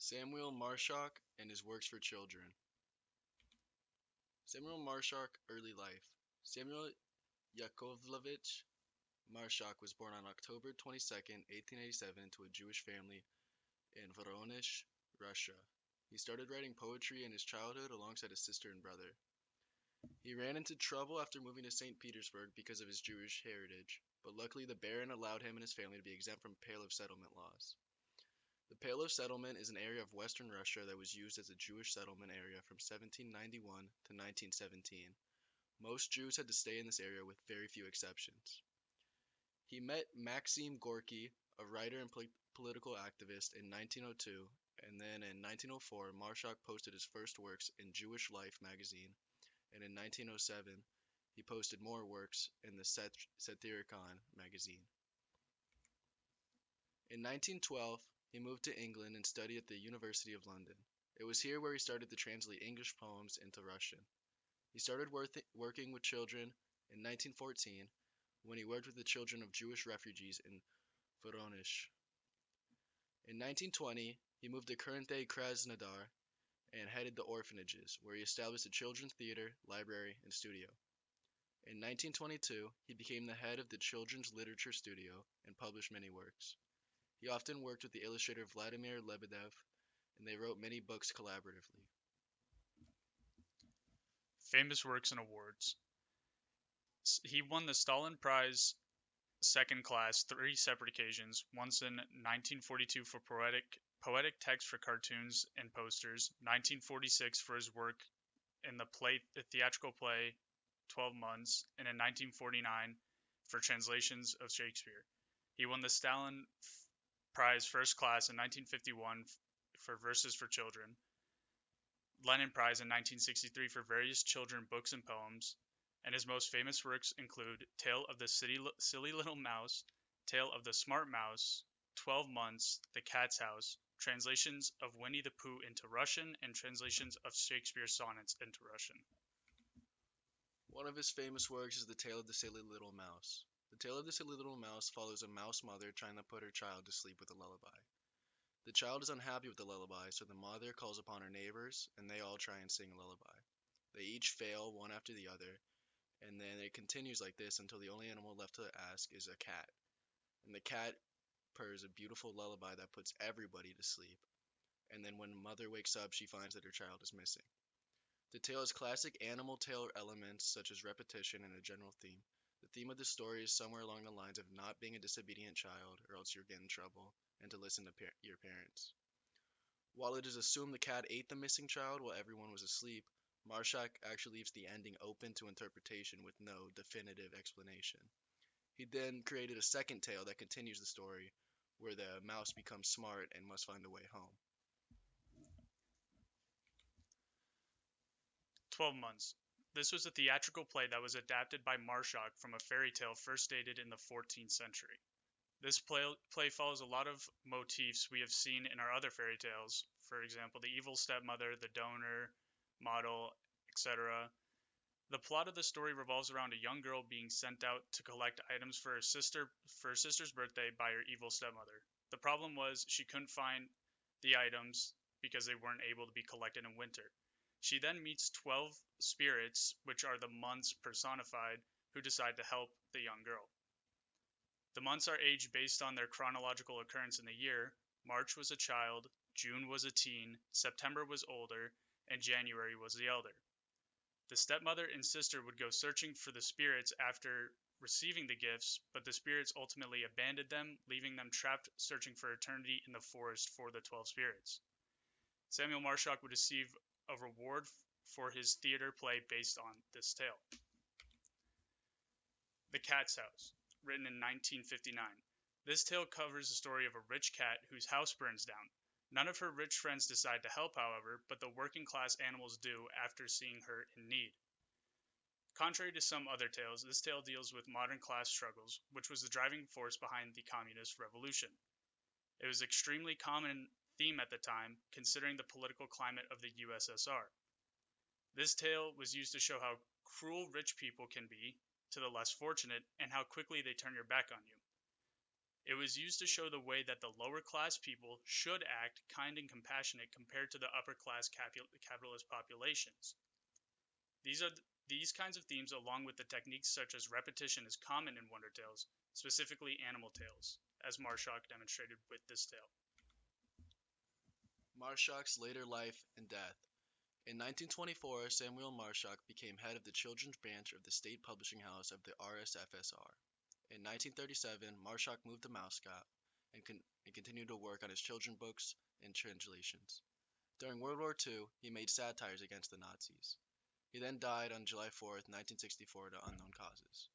Samuil Marshak and his works for children. Samuil Marshak early life. Samuel Yakovlevich Marshak was born on October 22nd, 1887 to a Jewish family in Voronezh, Russia. He started writing poetry in his childhood alongside his sister and brother. He ran into trouble after moving to St. Petersburg because of his Jewish heritage, but luckily the Baron allowed him and his family to be exempt from Pale of Settlement laws. The Pale of Settlement is an area of western Russia that was used as a Jewish settlement area from 1791 to 1917. Most Jews had to stay in this area with very few exceptions. He met Maxim Gorky, a writer and political activist, in 1902, and then in 1904, Marshak posted his first works in Jewish Life magazine, and in 1907, he posted more works in the Satyricon magazine. In 1912, he moved to England and studied at the University of London. It was here where he started to translate English poems into Russian. He started working with children in 1914 when he worked with the children of Jewish refugees in Voronezh. In 1920, he moved to current-day Krasnodar and headed the orphanages, where he established a children's theater, library, and studio. In 1922, he became the head of the Children's Literature Studio and published many works. He often worked with the illustrator Vladimir Lebedev, and they wrote many books collaboratively. Famous works and awards. He won the Stalin Prize second class 3 separate occasions, once in 1942 for poetic text for cartoons and posters, 1946 for his work in the theatrical play 12 Months, and in 1949 for translations of Shakespeare. He won the Stalin Prize first class in 1951 for verses for children, Lenin Prize in 1963 for various children books and poems, and his most famous works include Tale of the Silly Little Mouse, Tale of the Smart Mouse, 12 Months, The Cat's House, translations of Winnie the Pooh into Russian, and translations of Shakespeare's sonnets into Russian. One of his famous works is The Tale of the Silly Little Mouse. The Tale of the Silly Little Mouse follows a mouse mother trying to put her child to sleep with a lullaby. The child is unhappy with the lullaby, so the mother calls upon her neighbors, and they all try and sing a lullaby. They each fail one after the other, and then it continues like this until the only animal left to ask is a cat. And the cat purrs a beautiful lullaby that puts everybody to sleep. And then when mother wakes up, she finds that her child is missing. The tale has classic animal tale elements such as repetition and a general theme. The theme of the story is somewhere along the lines of not being a disobedient child or else you'll get in trouble, and to listen to your parents. While it is assumed the cat ate the missing child while everyone was asleep, Marshak actually leaves the ending open to interpretation with no definitive explanation. He then created a second tale that continues the story, where the mouse becomes smart and must find a way home. 12 Months. This was a theatrical play that was adapted by Marshak from a fairy tale first dated in the 14th century. This play follows a lot of motifs we have seen in our other fairy tales, for example, the evil stepmother, the donor, model, etc. The plot of the story revolves around a young girl being sent out to collect items for her sister's birthday by her evil stepmother. The problem was she couldn't find the items because they weren't able to be collected in winter. She then meets 12 spirits, which are the months personified, who decide to help the young girl. The months are aged based on their chronological occurrence in the year. March was a child, June was a teen, September was older, and January was the elder. The stepmother and sister would go searching for the spirits after receiving the gifts, but the spirits ultimately abandoned them, leaving them trapped searching for eternity in the forest for the 12 spirits. Samuil Marshak would receive a reward for his theater play based on this tale. The Cat's House, written in 1959. This tale covers the story of a rich cat whose house burns down. None of her rich friends decide to help, however, but the working class animals do after seeing her in need. Contrary to some other tales, this tale deals with modern class struggles, which was the driving force behind the communist revolution. It was an extremely common theme at the time, considering the political climate of the USSR. This tale was used to show how cruel rich people can be to the less fortunate and how quickly they turn your back on you. It was used to show the way that the lower class people should act kind and compassionate compared to the upper class capitalist populations. These are these kinds of themes, along with the techniques such as repetition, is common in Wonder Tales, specifically animal tales, as Marshak demonstrated with this tale. Marshak's later life and death. In 1924, Samuil Marshak became head of the children's branch of the state publishing house of the RSFSR. In 1937, Marshak moved to Moscow and continued to work on his children's books and translations. During World War II, he made satires against the Nazis. He then died on July 4, 1964, to unknown causes.